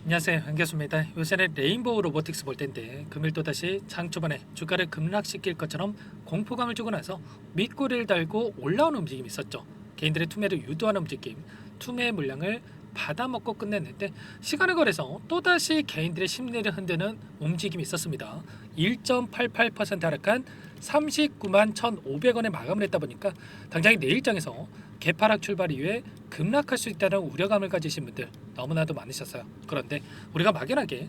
안녕하세요, 한교수입니다. 요새는 레인보우 로보틱스 볼 텐데 금일 또다시 장 초반에 주가를 급락시킬 것처럼 공포감을 주고 나서 밑꼬리를 달고 올라오는 움직임이 있었죠. 개인들의 투매를 유도하는 움직임, 투매 물량을 받아먹고 끝냈는데 시간을 거래서 또다시 개인들의 심리를 흔드는 움직임이 있었습니다. 1.88% 하락한 39만 1,500원에 마감을 했다 보니까 당장 내일장에서 개파락 출발 이후에 급락할 수 있다는 우려감을 가지신 분들 너무나도 많으셨어요. 그런데 우리가 막연하게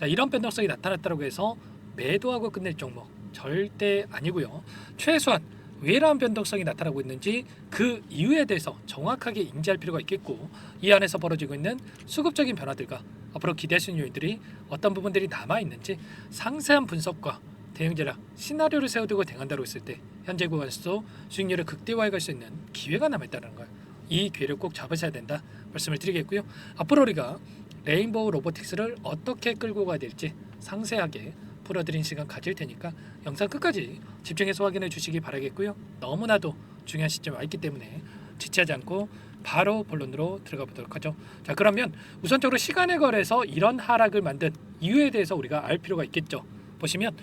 이런 변동성이 나타났다고 해서 매도하고 끝낼 종목 절대 아니고요. 최소한 왜 이러한 변동성이 나타나고 있는지 그 이유에 대해서 정확하게 인지할 필요가 있겠고, 이 안에서 벌어지고 있는 수급적인 변화들과 앞으로 기대할 수 있는 요인들이 어떤 부분들이 남아있는지 상세한 분석과 대응 전략, 시나리오를 세워두고 대응한다고 했을 때 현재 구간에서도 수익률을 극대화해 갈 수 있는 기회가 남아있다는 걸, 이 기회를 꼭 잡으셔야 된다 말씀을 드리겠고요. 앞으로 우리가 레인보우 로보틱스를 어떻게 끌고 가야 될지 상세하게 풀어드린 시간 가질 테니까 영상 끝까지 집중해서 확인해 주시기 바라겠고요. 너무나도 중요한 시점에 와 있기 때문에 지체하지 않고 바로 본론으로 들어가 보도록 하죠. 자, 그러면 우선적으로 시간에 걸해서 이런 하락을 만든 이유에 대해서 우리가 알 필요가 있겠죠. 보시면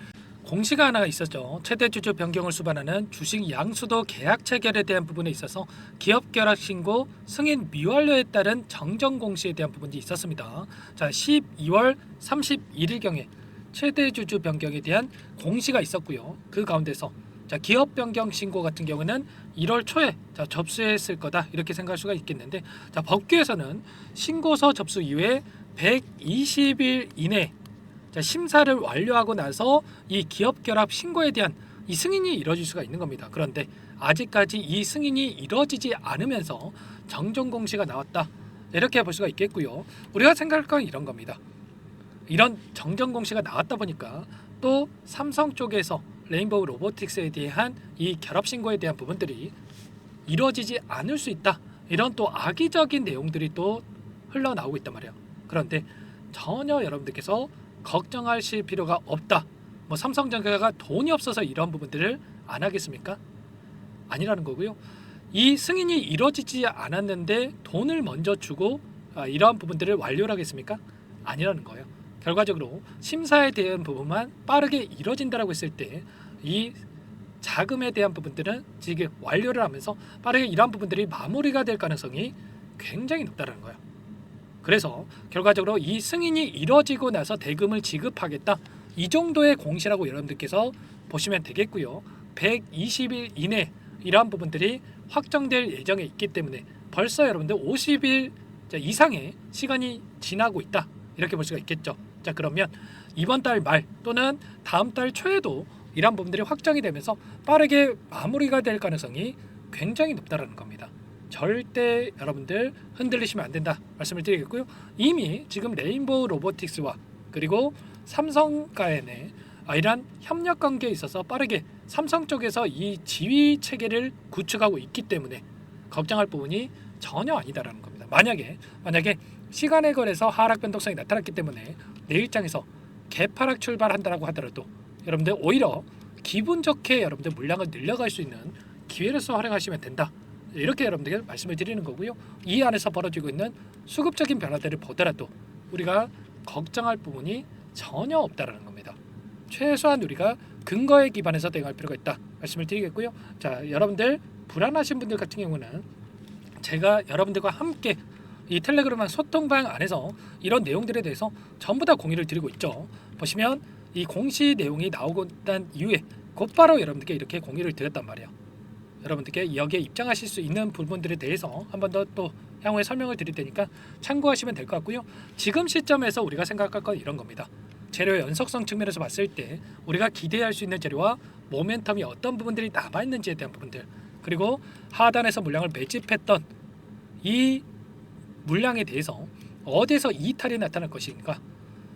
공시가 하나가 있었죠. 최대 주주 변경을 수반하는 주식 양수도 계약 체결에 대한 부분에 있어서 기업 결합 신고 승인 미완료에 따른 정정 공시에 대한 부분이 있었습니다. 자, 12월 31일경에 최대 주주 변경에 대한 공시가 있었고요. 그 가운데서 기업 변경 신고 같은 경우는 1월 초에 접수했을 거다 이렇게 생각할 수가 있겠는데, 법규에서는 신고서 접수 이후에 120일 이내 심사를 완료하고 나서 이 기업 결합 신고에 대한 이 승인이 이루어질 수가 있는 겁니다. 그런데 아직까지 이 승인이 이루어지지 않으면서 정정 공시가 나왔다 이렇게 볼 수가 있겠고요. 우리가 생각할 건 이런 겁니다. 이런 정정 공시가 나왔다 보니까 또 삼성 쪽에서 레인보우 로보틱스에 대한 이 결합 신고에 대한 부분들이 이루어지지 않을 수 있다, 이런 또 악의적인 내용들이 또 흘러나오고 있단 말이에요. 그런데 전혀 여러분들께서 걱정하실 필요가 없다. 삼성전자가 돈이 없어서 이런 부분들을 안 하겠습니까? 아니라는 거고요. 이 승인이 이루어지지 않았는데 돈을 먼저 주고 이러한 부분들을 완료를 하겠습니까? 아니라는 거예요. 결과적으로 심사에 대한 부분만 빠르게 이루어진다라고 했을 때 이 자금에 대한 부분들은 지금 완료를 하면서 빠르게 이러한 부분들이 마무리가 될 가능성이 굉장히 높다는 거예요. 그래서 결과적으로 이 승인이 이루어지고 나서 대금을 지급하겠다, 이 정도의 공시라고 여러분들께서 보시면 되겠고요. 120일 이내 이러한 부분들이 확정될 예정에 있기 때문에 벌써 여러분들 50일 이상의 시간이 지나고 있다 이렇게 볼 수가 있겠죠. 자, 그러면 이번 달 말 또는 다음 달 초에도 이러한 부분들이 확정이 되면서 빠르게 마무리가 될 가능성이 굉장히 높다는 겁니다. 절대 여러분들 흔들리시면 안 된다 말씀을 드리겠고요. 이미 지금 레인보우 로보틱스와 그리고 삼성과의 이러한 협력 관계에 있어서 빠르게 삼성 쪽에서 이 지휘 체계를 구축하고 있기 때문에 걱정할 부분이 전혀 아니다라는 겁니다. 만약에 시간에 걸해서 하락 변동성이 나타났기 때문에 내일장에서 개파락 출발한다라고 하더라도 여러분들 오히려 기분 좋게 여러분들 물량을 늘려갈 수 있는 기회로서 활용하시면 된다, 이렇게 여러분들께 말씀을 드리는 거고요. 이 안에서 벌어지고 있는 수급적인 변화들을 보더라도 우리가 걱정할 부분이 전혀 없다라는 겁니다. 최소한 우리가 근거에 기반해서 대응할 필요가 있다 말씀을 드리겠고요. 자, 여러분들 불안하신 분들 같은 경우는 제가 여러분들과 함께 이 텔레그램 소통방 안에서 이런 내용들에 대해서 전부 다 공유를 드리고 있죠. 보시면 이 공시 내용이 나오고 난 이후에 곧바로 여러분들께 이렇게 공유를 드렸단 말이에요. 여러분들께 여기에 입장하실 수 있는 부분들에 대해서 한 번 더 또 향후에 설명을 드릴 테니까 참고하시면 될 것 같고요. 지금 시점에서 우리가 생각할 건 이런 겁니다. 재료의 연속성 측면에서 봤을 때 우리가 기대할 수 있는 재료와 모멘텀이 어떤 부분들이 남아있는지에 대한 부분들, 그리고 하단에서 물량을 매집했던 이 물량에 대해서 어디서 이탈이 나타날 것인가,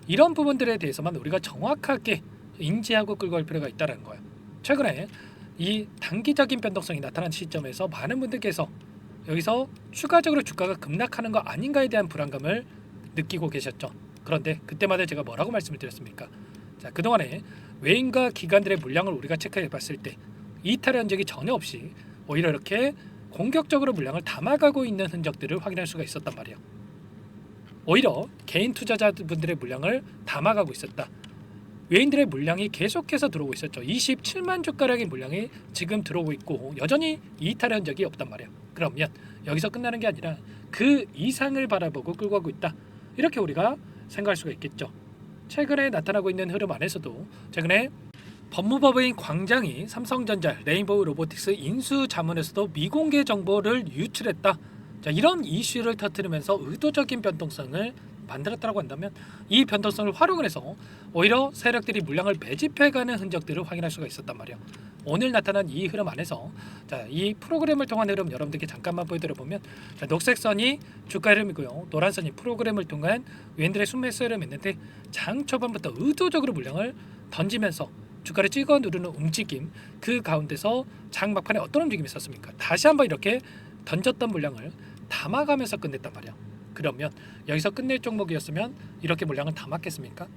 이런 부분들에 대해서만 우리가 정확하게 인지하고 끌고 갈 필요가 있다는 거예요. 최근에 이 단기적인 변동성이 나타난 시점에서 많은 분들께서 여기서 추가적으로 주가가 급락하는 거 아닌가에 대한 불안감을 느끼고 계셨죠. 그런데 그때마다 제가 뭐라고 말씀을 드렸습니까? 자, 그동안에 외인과 기관들의 물량을 우리가 체크해 봤을 때 이탈의 흔적이 전혀 없이 오히려 이렇게 공격적으로 물량을 담아가고 있는 흔적들을 확인할 수가 있었단 말이에요. 오히려 개인 투자자분들의 물량을 담아가고 있었다. 외인들의 물량이 계속해서 들어오고 있었죠. 27만 주가량의 물량이 지금 들어오고 있고 여전히 이탈한 적이 없단 말이야. 그러면 여기서 끝나는 게 아니라 그 이상을 바라보고 끌고 가고 있다. 이렇게 우리가 생각할 수가 있겠죠. 최근에 나타나고 있는 흐름 안에서도 최근에 법무법인 광장이 삼성전자, 레인보우 로보틱스 인수 자문에서도 미공개 정보를 유출했다. 자, 이런 이슈를 터뜨리면서 의도적인 변동성을 만들었다고 한다면 이 변동성을 활용을 해서 오히려 세력들이 물량을 매집해가는 흔적들을 확인할 수가 있었단 말이야. 오늘 나타난 이 흐름 안에서 자, 이 프로그램을 통한 흐름 여러분들께 잠깐만 보여드려 보면 자, 녹색 선이 주가 흐름이고요. 노란 선이 프로그램을 통한 외인들의 순매수 흐름이 있는데 장 초반부터 의도적으로 물량을 던지면서 주가를 찍어 누르는 움직임, 그 가운데서 장 막판에 어떤 움직임이 있었습니까? 다시 한번 이렇게 던졌던 물량을 담아가면서 끝냈단 말이야. 그러면 여기서 끝낼 종목이었으면 이렇게 물량을 담았겠습니까?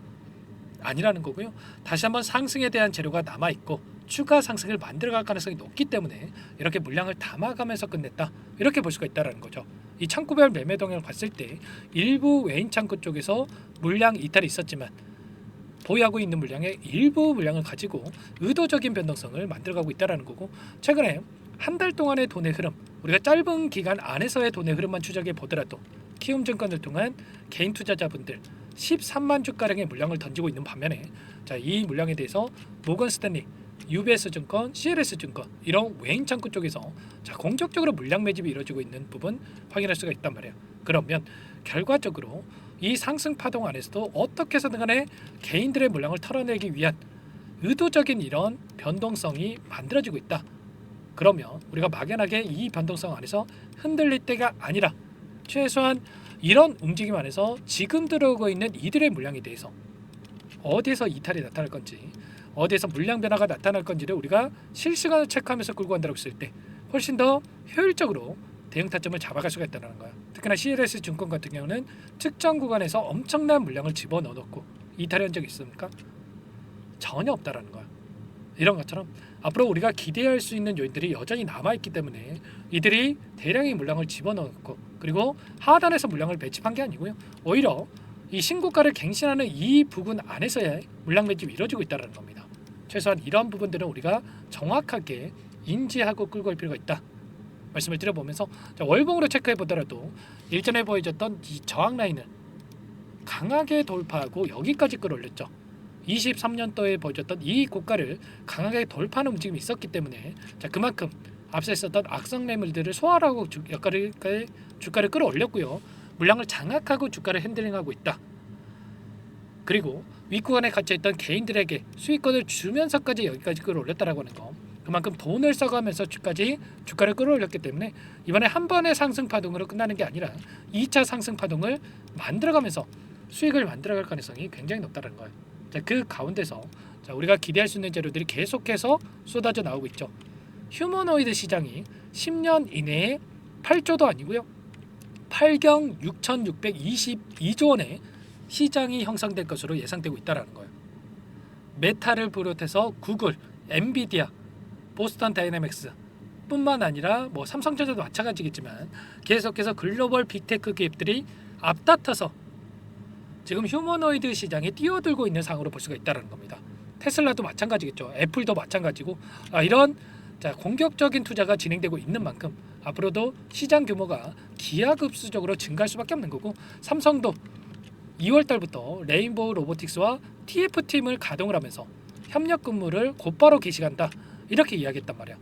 아니라는 거고요. 다시 한번 상승에 대한 재료가 남아있고 추가 상승을 만들어갈 가능성이 높기 때문에 이렇게 물량을 담아가면서 끝냈다. 이렇게 볼 수가 있다는 거죠. 이 창구별 매매 동향을 봤을 때 일부 외인 창구 쪽에서 물량 이탈이 있었지만 보유하고 있는 물량의 일부 물량을 가지고 의도적인 변동성을 만들어가고 있다는 거고, 최근에 한 달 동안의 돈의 흐름, 우리가 짧은 기간 안에서의 돈의 흐름만 추적해 보더라도 키움증권을 통한 개인 투자자분들 13만 주가량의 물량을 던지고 있는 반면에 자, 이 물량에 대해서 모건스탠리, UBS 증권, CLS 증권 이런 외인 창구 쪽에서 자, 공격적으로 물량 매집이 이루어지고 있는 부분 확인할 수가 있단 말이에요. 그러면 결과적으로 이 상승 파동 안에서도 어떻게 해서든 간에 개인들의 물량을 털어내기 위한 의도적인 이런 변동성이 만들어지고 있다. 그러면 우리가 막연하게 이 변동성 안에서 흔들릴 때가 아니라 최소한 이런 움직임 안에서 지금 들어오고 있는 이들의 물량에 대해서 어디에서 이탈이 나타날 건지, 어디에서 물량 변화가 나타날 건지를 우리가 실시간으로 체크하면서 끌고 간다고 했을 때 훨씬 더 효율적으로 대응 타점을 잡아갈 수가 있다는 거야. 특히나 CLS 증권 같은 경우는 특정 구간에서 엄청난 물량을 집어넣어놓고 이탈한 적이 있습니까? 전혀 없다라는 거야. 이런 것처럼 앞으로 우리가 기대할 수 있는 요인들이 여전히 남아있기 때문에 이들이 대량의 물량을 집어넣고 그리고 하단에서 물량을 매집한 게 아니고요. 오히려 이 신고가를 갱신하는 이 부분 안에서의 물량 매집이 이루어지고 있다는 겁니다. 최소한 이런 부분들은 우리가 정확하게 인지하고 끌고 갈 필요가 있다. 말씀을 드려보면서 자, 월봉으로 체크해 보더라도 일전에 보여줬던 이 저항 라인을 강하게 돌파하고 여기까지 끌어올렸죠. 23년도에 보여줬던 이 고가를 강하게 돌파하는 움직임이 있었기 때문에 자, 그만큼 앞서 있었던 악성 매물들을 소화하고 주가를 끌어올렸고요. 물량을 장악하고 주가를 핸들링하고 있다. 그리고 윗구간에 갇혀있던 개인들에게 수익권을 주면서까지 여기까지 끌어올렸다라고 하는 거, 그만큼 돈을 써가면서 주가를 끌어올렸기 때문에 이번에 한 번의 상승 파동으로 끝나는 게 아니라 2차 상승 파동을 만들어가면서 수익을 만들어갈 가능성이 굉장히 높다는 거예요. 자, 그 가운데서 자, 우리가 기대할 수 있는 재료들이 계속해서 쏟아져 나오고 있죠. 휴머노이드 시장이 10년 이내에 8조도 아니고요. 8경 6,622조 원의 시장이 형성될 것으로 예상되고 있다는 거예요. 메타를 비롯해서 구글, 엔비디아, 보스턴 다이내믹스 뿐만 아니라 뭐 삼성전자도 마찬가지겠지만 계속해서 글로벌 빅테크 기업들이 앞다퉈서 지금 휴머노이드 시장에 뛰어들고 있는 상으로 볼 수가 있다는 겁니다. 테슬라도 마찬가지겠죠. 애플도 마찬가지고 이런 자, 공격적인 투자가 진행되고 있는 만큼 앞으로도 시장 규모가 기하급수적으로 증가할 수밖에 없는 거고, 삼성도 2월 달부터 레인보우 로보틱스와 TF팀을 가동을 하면서 협력 근무를 곧바로 개시한다. 이렇게 이야기했단 말이야.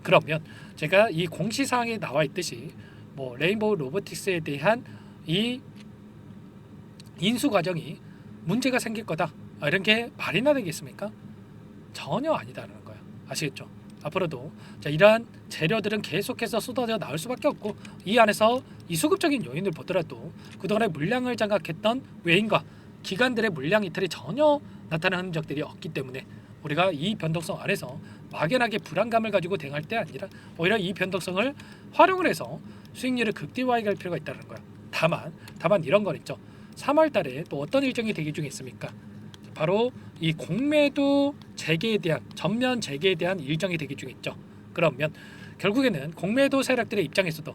그러면 제가 이 공시사항에 나와 있듯이 뭐 레인보우 로보틱스에 대한 이 인수 과정이 문제가 생길 거다, 이런 게 말이나 되겠습니까? 전혀 아니다라는 거야. 아시겠죠? 앞으로도 자, 이러한 재료들은 계속해서 쏟아져 나올 수밖에 없고, 이 안에서 이 수급적인 요인을 보더라도 그동안에 물량을 장악했던 외인과 기관들의 물량 이탈이 전혀 나타나는 흔적들이 없기 때문에 우리가 이 변동성 안에서 막연하게 불안감을 가지고 대응할 때 아니라 오히려 이 변동성을 활용을 해서 수익률을 극대화해 갈 필요가 있다는 거야. 다만 이런 건 있죠. 3월 달에 또 어떤 일정이 대기 중에 있습니까? 바로 이 공매도 재개에 대한 전면 재개에 대한 일정이 대기 중에 있죠. 그러면 결국에는 공매도 세력들의 입장에서도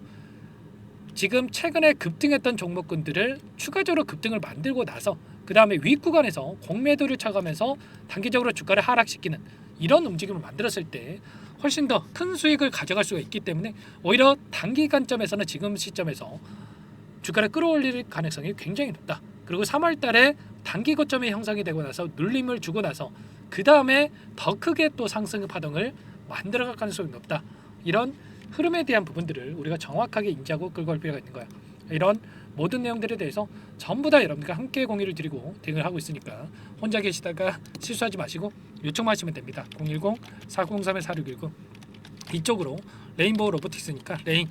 지금 최근에 급등했던 종목군들을 추가적으로 급등을 만들고 나서 그 다음에 윗구간에서 공매도를 쳐가면서 단기적으로 주가를 하락시키는 이런 움직임을 만들었을 때 훨씬 더 큰 수익을 가져갈 수가 있기 때문에 오히려 단기 관점에서는 지금 시점에서 주가를 끌어올릴 가능성이 굉장히 높다. 그리고 3월 달에 단기 고점이 형성이 되고 나서 눌림을 주고 나서 그 다음에 더 크게 또 상승 파동을 만들어갈 가능성이 높다. 이런 흐름에 대한 부분들을 우리가 정확하게 인지하고 끌고 갈 필요가 있는 거야. 이런 모든 내용들에 대해서 전부 다 여러분들과 함께 공유를 드리고 대응을 하고 있으니까 혼자 계시다가 실수하지 마시고 요청만 하시면 됩니다. 010-403-4619 이쪽으로 레인보우 로보틱스니까 레인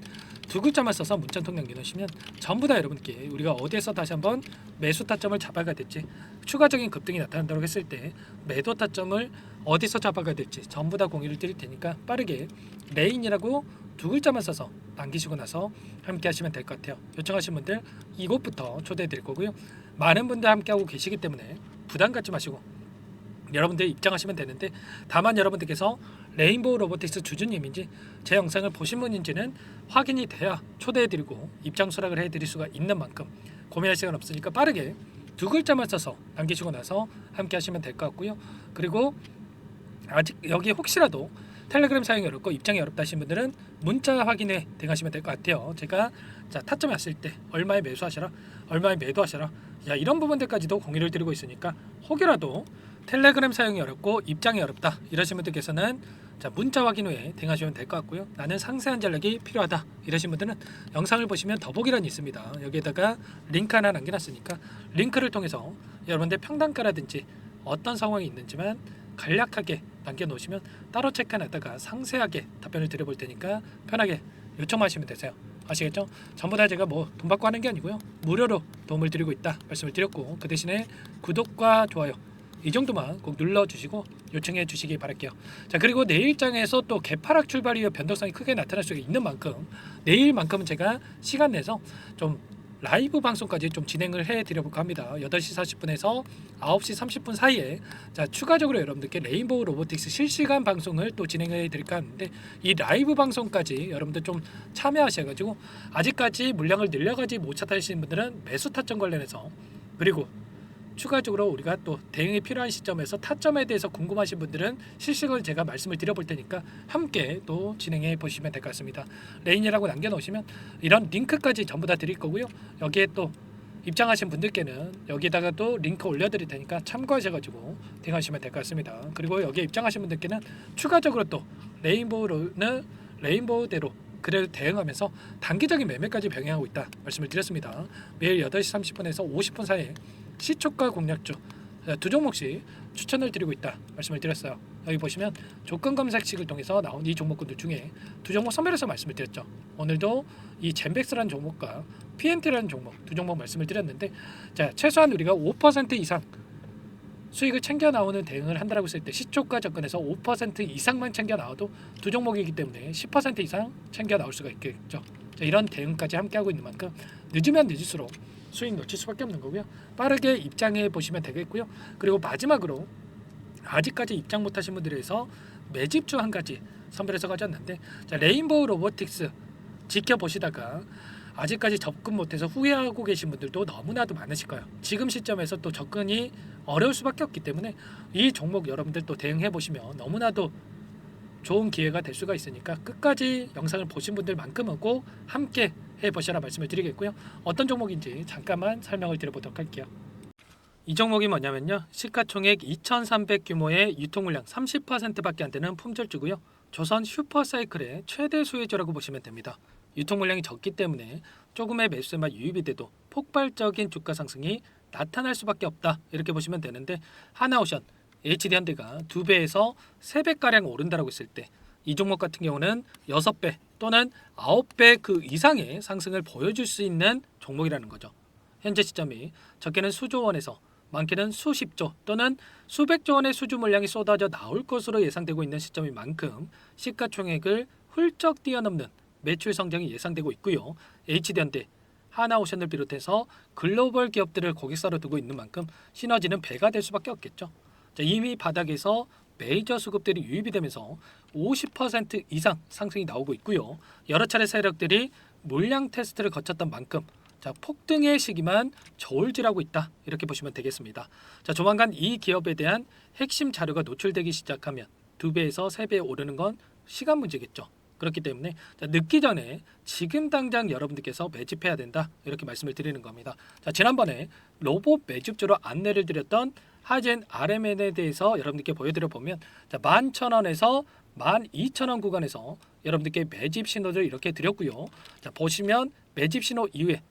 두 글자만 써서 문자 통 남겨놓으시면 전부 다 여러분께 우리가 어디에서 다시 한번 매수 타점을 잡아가야 될지 추가적인 급등이 나타난다고 했을 때 매도 타점을 어디서 잡아가야 될지 전부 다 공유를 드릴 테니까 빠르게 레인이라고 두 글자만 써서 남기시고 나서 함께 하시면 될 것 같아요. 요청하신 분들 이곳부터 초대해 드릴 거고요. 많은 분들 함께 하고 계시기 때문에 부담 갖지 마시고 여러분들 입장하시면 되는데 다만 여러분들께서 레인보우 로보틱스 주주님인지 제 영상을 보신 분인지는 확인이 돼야 초대해드리고 입장 수락을 해드릴 수가 있는 만큼 고민할 시간 없으니까 빠르게 두 글자만 써서 남기시고 나서 함께 하시면 될 것 같고요. 그리고 아직 여기 혹시라도 텔레그램 사용이 어렵고 입장이 어렵다 하신 분들은 문자 확인에 대응하시면 될 것 같아요. 제가 타점이 왔을 때 얼마에 매수하셔라, 얼마에 매도하셔라, 이런 부분들까지도 공유를 드리고 있으니까 혹여라도 텔레그램 사용이 어렵고 입장이 어렵다 이러신 분들께서는 문자 확인 후에 대응하시면 될 것 같고요. 나는 상세한 전략이 필요하다 이러신 분들은 영상을 보시면 더보기란이 있습니다. 여기에다가 링크 하나 남겨놨으니까 링크를 통해서 여러분들 평단가라든지 어떤 상황이 있는지만 간략하게 남겨놓으시면 따로 체크해놨다가 상세하게 답변을 드려볼 테니까 편하게 요청하시면 되세요. 아시겠죠? 전부 다 제가 뭐 돈 받고 하는 게 아니고요. 무료로 도움을 드리고 있다 말씀을 드렸고 그 대신에 구독과 좋아요 이 정도만 꼭 눌러주시고 요청해 주시기 바랄게요. 자, 그리고 내일장에서 또 개파락 출발 이후 변동성이 크게 나타날 수 있는 만큼 내일만큼은 제가 시간 내서 좀 라이브 방송까지 좀 진행을 해드려볼까 합니다. 8시 40분에서 9시 30분 사이에 추가적으로 여러분들께 레인보우 로보틱스 실시간 방송을 또 진행해 드릴까 하는데 이 라이브 방송까지 여러분들 좀 참여하셔가지고 아직까지 물량을 늘려가지 못하시는 분들은 매수 타점 관련해서 그리고 추가적으로 우리가 또 대응이 필요한 시점에서 타점에 대해서 궁금하신 분들은 실시간으로 제가 말씀을 드려볼 테니까 함께 또 진행해 보시면 될 것 같습니다. 레인이라고 남겨놓으시면 이런 링크까지 전부 다 드릴 거고요. 여기에 또 입장하신 분들께는 여기다가 또 링크 올려드릴 테니까 참고하셔가지고 대응하시면 될 것 같습니다. 그리고 여기에 입장하신 분들께는 추가적으로 또 레인보우는 레인보우대로 그래도 대응하면서 단기적인 매매까지 병행하고 있다 말씀을 드렸습니다. 매일 8시 30분에서 50분 사이에 시초가 공략주 두 종목씩 추천을 드리고 있다 말씀을 드렸어요. 여기 보시면 조건 검색식을 통해서 나온 이 종목군들 중에 두 종목 선별해서 말씀을 드렸죠. 오늘도 이 젠백스라는 종목과 PNT라는 종목 두 종목 말씀을 드렸는데 최소한 우리가 5% 이상 수익을 챙겨 나오는 대응을 한다라고 했을 때 시초가 접근해서 5% 이상만 챙겨 나와도 두 종목이기 때문에 10% 이상 챙겨 나올 수가 있겠죠. 이런 대응까지 함께 하고 있는 만큼 늦으면 늦을수록 수익 놓칠 수밖에 없는 거고요. 빠르게 입장해 보시면 되겠고요. 그리고 마지막으로 아직까지 입장 못하신 분들에 대해서 매집주 한 가지 선별해서 가져왔는데 레인보우 로보틱스 지켜보시다가 아직까지 접근 못해서 후회하고 계신 분들도 너무나도 많으실 거예요. 지금 시점에서 또 접근이 어려울 수밖에 없기 때문에 이 종목 여러분들 또 대응해 보시면 너무나도 좋은 기회가 될 수가 있으니까 끝까지 영상을 보신 분들만큼은 꼭 함께 해보시라 말씀을 드리겠고요. 어떤 종목인지 잠깐만 설명을 드려보도록 할게요. 이 종목이 뭐냐면요. 시가총액 2,300 규모의 유통물량 30%밖에 안 되는 품절주고요. 조선 슈퍼사이클의 최대 수혜주라고 보시면 됩니다. 유통물량이 적기 때문에 조금의 매수세만 유입이 돼도 폭발적인 주가 상승이 나타날 수밖에 없다 이렇게 보시면 되는데 하나오션, HD현대가 2배에서 3배가량 오른다라고 했을 때 이 종목 같은 경우는 6배 또는 9배 그 이상의 상승을 보여줄 수 있는 종목이라는 거죠. 현재 시점이 적게는 수조 원에서 많게는 수십조 또는 수백조 원의 수주 물량이 쏟아져 나올 것으로 예상되고 있는 시점인 만큼 시가총액을 훌쩍 뛰어넘는 매출 성장이 예상되고 있고요. HD현대, 하나오션을 비롯해서 글로벌 기업들을 고객사로 두고 있는 만큼 시너지는 배가 될 수밖에 없겠죠. 이미 바닥에서 메이저 수급들이 유입이 되면서 50% 이상 상승이 나오고 있고요. 여러 차례 세력들이 물량 테스트를 거쳤던 만큼 폭등의 시기만 저울질하고 있다 이렇게 보시면 되겠습니다. 조만간 이 기업에 대한 핵심 자료가 노출되기 시작하면 2배에서 3배 오르는 건 시간 문제겠죠. 그렇기 때문에 늦기 전에 지금 당장 여러분들께서 매집해야 된다 이렇게 말씀을 드리는 겁니다. 지난번에 로봇 매집주로 안내를 드렸던 하이젠 RMN에 대해서 여러분들께 보여드려 보면 11,000원에서 12,000원 구간에서 여러분들께 매집 신호를 이렇게 드렸고요. 보시면 매집 신호 이후에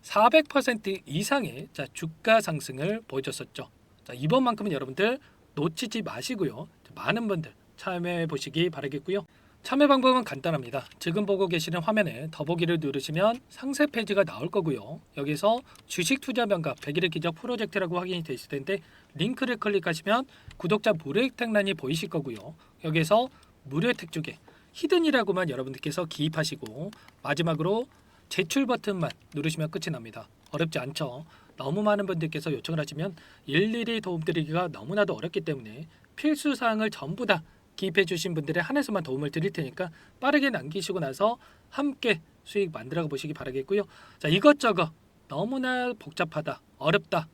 400% 이상의 주가 상승을 보여줬었죠. 이번만큼은 여러분들 놓치지 마시고요. 많은 분들 참여해 보시기 바라겠고요. 참여 방법은 간단합니다. 지금 보고 계시는 화면에 더보기를 누르시면 상세 페이지가 나올 거고요. 여기서 주식 투자 명가 100일의 기적 프로젝트라고 확인이 되실 텐데 링크를 클릭하시면 구독자 무료 혜택란이 보이실 거고요. 여기서 무료 혜택 쪽에 히든이라고만 여러분들께서 기입하시고 마지막으로 제출 버튼만 누르시면 끝이 납니다. 어렵지 않죠? 너무 많은 분들께서 요청을 하시면 일일이 도움드리기가 너무나도 어렵기 때문에 필수 사항을 전부 다 기입해 주신 분들에 한해서만 도움을 드릴 테니까 빠르게 남기시고 나서 함께 수익 만들어 보시기 바라겠고요. 이것저것 너무나 복잡하다, 어렵다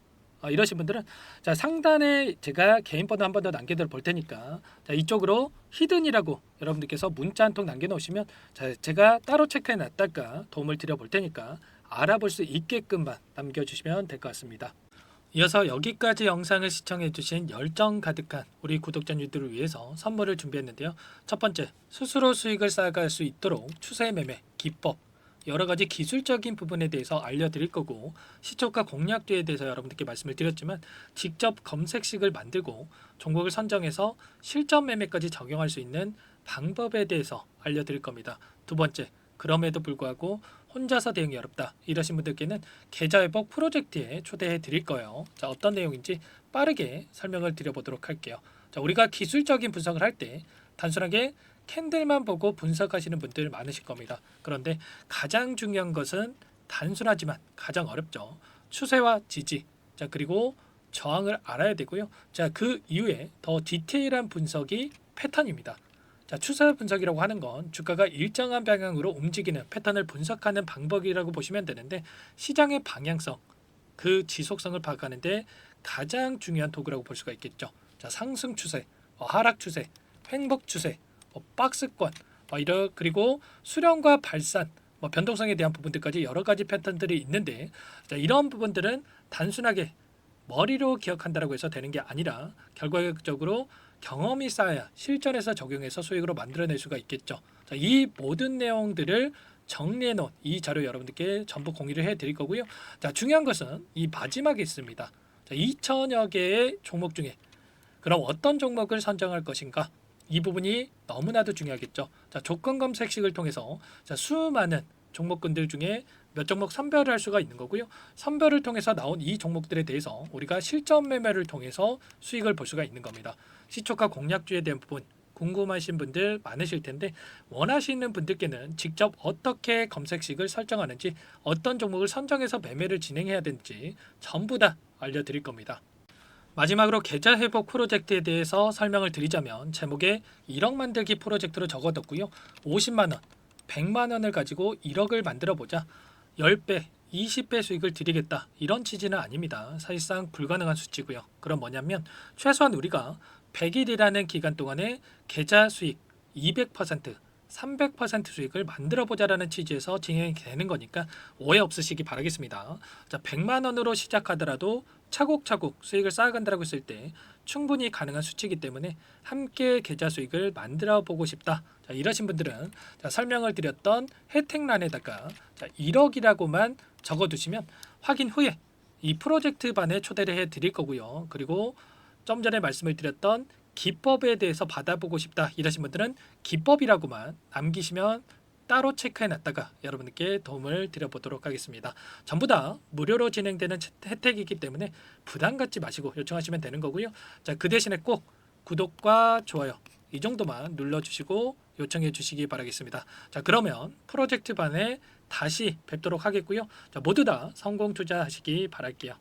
이러신 분들은 상단에 제가 개인 번호 한 번 더 남겨드려 볼 테니까 이쪽으로 히든이라고 여러분들께서 문자 한 통 남겨놓으시면 제가 따로 체크해 놨다가 도움을 드려 볼 테니까 알아볼 수 있게끔만 남겨주시면 될 것 같습니다. 이어서 여기까지 영상을 시청해주신 열정 가득한 우리 구독자님들을 위해서 선물을 준비했는데요. 첫 번째, 스스로 수익을 쌓아갈 수 있도록 추세 매매 기법 여러가지 기술적인 부분에 대해서 알려드릴 거고, 시초가 공략주에 대해서 여러분들께 말씀을 드렸지만 직접 검색식을 만들고 종목을 선정해서 실전 매매까지 적용할 수 있는 방법에 대해서 알려드릴 겁니다. 두 번째, 그럼에도 불구하고 혼자서 대응이 어렵다 이러신 분들께는 계좌회복 프로젝트에 초대해 드릴 거예요. 어떤 내용인지 빠르게 설명을 드려보도록 할게요. 우리가 기술적인 분석을 할 때 단순하게 캔들만 보고 분석하시는 분들 많으실 겁니다. 그런데 가장 중요한 것은 단순하지만 가장 어렵죠. 추세와 지지, 그리고 저항을 알아야 되고요. 그 이후에 더 디테일한 분석이 패턴입니다. 추세 분석이라고 하는 건 주가가 일정한 방향으로 움직이는 패턴을 분석하는 방법이라고 보시면 되는데, 시장의 방향성, 그 지속성을 파악하는데 가장 중요한 도구라고 볼 수가 있겠죠. 상승 추세, 하락 추세, 횡복 추세, 박스권, 그리고 수렴과 발산, 변동성에 대한 부분들까지 여러 가지 패턴들이 있는데, 이런 부분들은 단순하게 머리로 기억한다고 해서 되는 게 아니라 결과적으로 경험이 쌓아야 실전에서 적용해서 수익으로 만들어낼 수가 있겠죠. 이 모든 내용들을 정리해 놓은 이 자료 여러분들께 전부 공유를 해 드릴 거고요. 중요한 것은 이 마지막에 있습니다. 2천여 개의 종목 중에 그럼 어떤 종목을 선정할 것인가? 이 부분이 너무나도 중요하겠죠. 조건 검색식을 통해서 수많은 종목군들 중에 몇 종목 선별을 할 수가 있는 거고요. 선별을 통해서 나온 이 종목들에 대해서 우리가 실전 매매를 통해서 수익을 볼 수가 있는 겁니다. 시초가 공략주에 대한 부분 궁금하신 분들 많으실 텐데, 원하시는 분들께는 직접 어떻게 검색식을 설정하는지, 어떤 종목을 선정해서 매매를 진행해야 되는지 전부 다 알려드릴 겁니다. 마지막으로 계좌 회복 프로젝트에 대해서 설명을 드리자면, 제목에 1억 만들기 프로젝트로 적어뒀고요. 50만원, 100만원을 가지고 1억을 만들어보자, 10배, 20배 수익을 드리겠다, 이런 취지는 아닙니다. 사실상 불가능한 수치고요. 그럼 뭐냐면 최소한 우리가 100일이라는 기간 동안에 계좌 수익 200%, 300% 수익을 만들어보자라는 취지에서 진행이 되는 거니까 오해 없으시기 바라겠습니다. 100만 원으로 시작하더라도 차곡차곡 수익을 쌓아간다고 했을 때 충분히 가능한 수치이기 때문에 함께 계좌 수익을 만들어 보고 싶다, 이러신 분들은 설명을 드렸던 혜택란에다가 1억이라고만 적어두시면 확인 후에 이 프로젝트 반에 초대를 해 드릴 거고요. 그리고 좀 전에 말씀을 드렸던 기법에 대해서 받아보고 싶다 이러신 분들은 기법이라고만 남기시면 따로 체크해 놨다가 여러분께 도움을 드려보도록 하겠습니다. 전부 다 무료로 진행되는 혜택이기 때문에 부담 갖지 마시고 요청하시면 되는 거고요. 그 대신에 꼭 구독과 좋아요 이 정도만 눌러주시고 요청해 주시기 바라겠습니다. 그러면 프로젝트 반에 다시 뵙도록 하겠고요. 모두 다 성공 투자하시기 바랄게요.